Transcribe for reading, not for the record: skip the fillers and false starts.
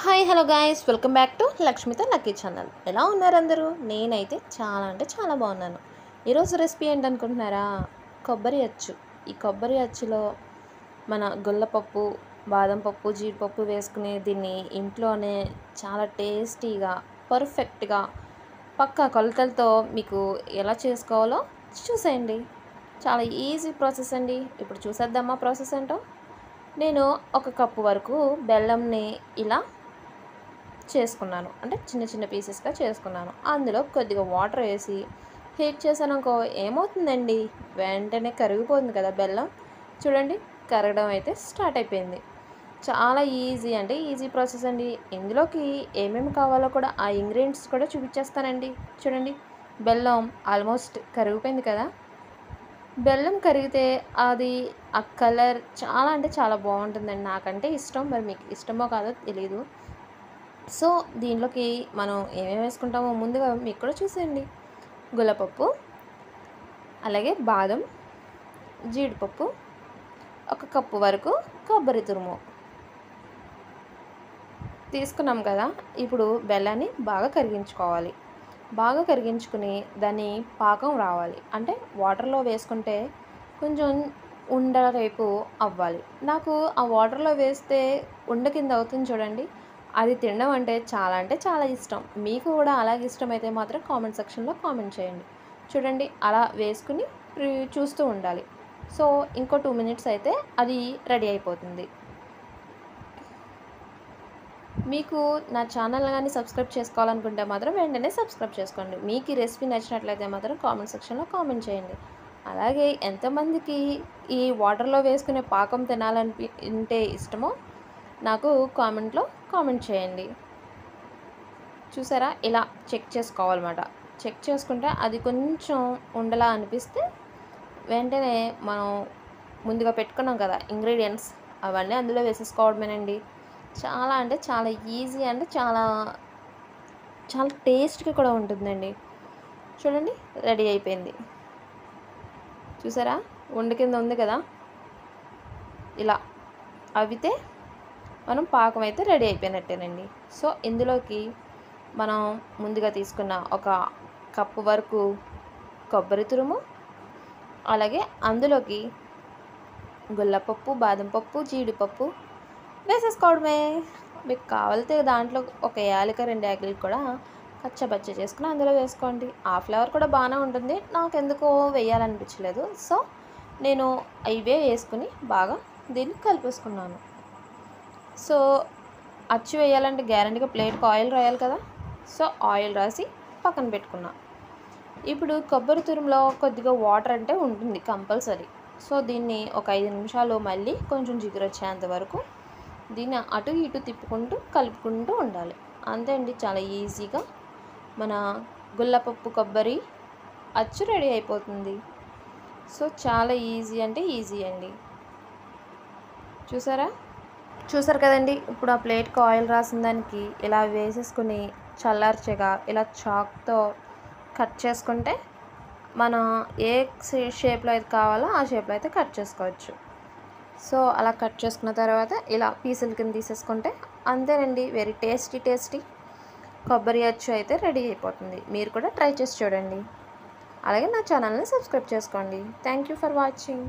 Hi hello guys, welcome back to లక్ష్మితో lucky channel. ఎలా ఉన్నారు అందరూ? నేనైతే చాలా అంటే చాలా బాగున్నాను. ఈరోజు రెసిపీ ఏంటనుకుంటున్నారా? కొబ్బరి అచ్చు. ఈ కొబ్బరి అచ్చులో మన గుల్లపప్పు, బాదం పప్పు, జీడిపప్పు వేసుకుని దీన్ని ఇంట్లోనే చాలా టేస్టీగా, పర్ఫెక్ట్గా, పక్కా కొలతలతో మీకు ఎలా చేసుకోవాలో చూసేయండి. చాలా ఈజీ ప్రాసెస్ అండి. ఇప్పుడు చూసేద్దామా ప్రాసెస్ ఏంటో. నేను ఒక కప్పు వరకు బెల్లంని ఇలా చేసుకున్నాను, అంటే చిన్న చిన్న పీసెస్గా చేసుకున్నాను. అందులో కొద్దిగా వాటర్ వేసి హీట్ చేశానుకో ఏమవుతుందండి, వెంటనే కరిగిపోతుంది కదా బెల్లం. చూడండి, కరగడం అయితే స్టార్ట్ అయిపోయింది. చాలా ఈజీ అంటే ఈజీ ప్రాసెస్ అండి. ఇందులోకి ఏమేమి కావాలో కూడా ఆ ఇంగ్రీడియంట్స్ కూడా చూపించేస్తానండి. చూడండి, బెల్లం ఆల్మోస్ట్ కరిగిపోయింది కదా. బెల్లం కరిగితే అది ఆ కలర్ చాలా అంటే చాలా బాగుంటుందండి. నాకంటే ఇష్టం, మరి మీకు ఇష్టమో కాదో తెలీదు. సో దీంట్లోకి మనం ఏమేమి వేసుకుంటామో ముందుగా మీకు కూడా చూసేయండి. గుల్లపప్పు, అలాగే బాదం, జీడిపప్పు, ఒక కప్పు వరకు కొబ్బరి తురుము తీసుకున్నాం కదా. ఇప్పుడు బెల్లాన్ని బాగా కరిగించుకోవాలి. బాగా కరిగించుకుని దాన్ని పాకం రావాలి, అంటే వాటర్లో వేసుకుంటే కొంచెం ఉండ రేపు అవ్వాలి. నాకు ఆ వాటర్లో వేస్తే ఉండ కింద అవుతుంది చూడండి, అది తినడం అంటే చాలా ఇష్టం. మీకు కూడా అలాగే ఇష్టమైతే మాత్రం కామెంట్ సెక్షన్లో కామెంట్ చేయండి. చూడండి, అలా వేసుకుని చూస్తూ ఉండాలి. సో ఇంకో 2 మినిట్స్ అయితే అది రెడీ అయిపోతుంది. మీకు నా ఛానల్ కానీ సబ్స్క్రైబ్ చేసుకోవాలనుకుంటే మాత్రం వెంటనే సబ్స్క్రైబ్ చేసుకోండి. మీకు ఈ రెసిపీ నచ్చినట్లయితే మాత్రం కామెంట్ సెక్షన్లో కామెంట్ చేయండి. అలాగే ఎంతమందికి ఈ వాటర్లో వేసుకునే పాకం తినాలంటే ఇష్టమో నాకు కామెంట్లో కామెంట్ చేయండి. చూసారా, ఇలా చెక్ చేసుకోవాలన్నమాట. చెక్ చేసుకుంటే అది కొంచెం ఉండలా అనిపిస్తే వెంటనే మనం ముందుగా పెట్టుకున్నాం కదా ఇంగ్రీడియంట్స్, అవన్నీ అందులో వేసేసుకోవడమేనండి. చాలా అంటే చాలా ఈజీ, అంటే చాలా చాలా టేస్ట్గా కూడా ఉంటుందండి. చూడండి, రెడీ అయిపోయింది. చూసారా, ఉండ కింద ఉంది కదా. ఇలా అవితే మనం పాకం అయితే రెడీ అయిపోయినట్టేనండి. సో ఇందులోకి మనం ముందుగా తీసుకున్న ఒక కప్పు వరకు కొబ్బరి తురుము, అలాగే అందులోకి గుల్లపప్పు, బాదం పప్పు, జీడిపప్పు వేసేసుకోవడమే. మీకు కావాలితే దాంట్లో ఒక యాలక 2 యాలకులు కూడా కచ్చబచ్చ చేసుకుని అందులో వేసుకోండి. ఆ ఫ్లేవర్ కూడా బాగానే ఉంటుంది. నాకు ఎందుకో వేయాలనిపించలేదు, సో నేను ఇవే వేసుకుని బాగా దీన్ని కలిపేసుకున్నాను. సో అచ్చు వేయాలంటే గ్యారెంటీగా ప్లేట్కి ఆయిల్ రాయాలి కదా. సో ఆయిల్ రాసి పక్కన పెట్టుకున్నా. ఇప్పుడు కొబ్బరి తురుములో కొద్దిగా వాటర్ అంటే ఉంటుంది కంపల్సరీ. సో దీన్ని ఒక 5 నిమిషాలు మళ్ళీ కొంచెం జిగురు వచ్చేంత వరకు దీన్ని అటు ఇటు తిప్పుకుంటూ కలుపుకుంటూ ఉండాలి. అంతే అండి, చాలా ఈజీగా మన గుల్లపప్పు కొబ్బరి అచ్చు రెడీ అయిపోతుంది. సో చాలా ఈజీ అంటే ఈజీ అండి. చూసారు కదండి. ఇప్పుడు ఆ ప్లేట్కి ఆయిల్ రాసిన దానికి ఇలా వేసేసుకుని చల్లార్చగా ఇలా చాక్తో కట్ చేసుకుంటే మనం ఏ షేప్లో అయితే కావాలో ఆ షేప్లో అయితే కట్ చేసుకోవచ్చు. సో అలా కట్ చేసుకున్న తర్వాత ఇలా పీసుల కింద తీసేసుకుంటే అంతేనండి, వెరీ టేస్టీ కొబ్బరి అచ్చు అయితే రెడీ అయిపోతుంది. మీరు కూడా ట్రై చేసి చూడండి. అలాగే నా ఛానల్ని సబ్స్క్రైబ్ చేసుకోండి. Thank you for watching.